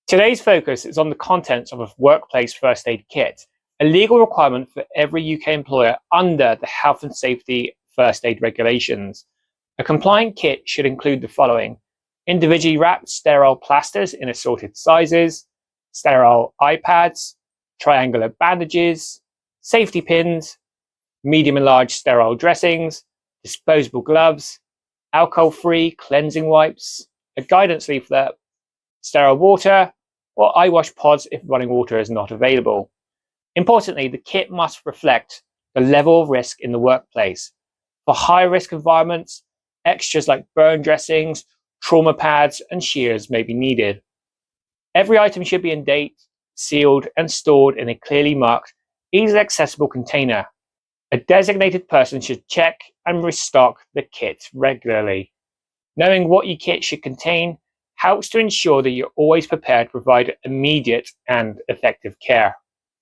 Today's focus is on the contents of a workplace first aid kit, a legal requirement for every UK employer under the Health and Safety First Aid Regulations. A compliant kit should include the following: individually wrapped sterile plasters in assorted sizes, sterile iPads, triangular bandages, safety pins, medium and large sterile dressings, disposable gloves, alcohol-free cleansing wipes, a guidance leaflet, sterile water, or eye wash pods if running water is not available. Importantly, the kit must reflect the level of risk in the workplace. For high-risk environments, extras like burn dressings, trauma pads, and shears may be needed. Every item should be in date, sealed, and stored in a clearly marked, easily accessible container. A designated person should check and restock the kit regularly. Knowing what your kit should contain helps to ensure that you're always prepared to provide immediate and effective care.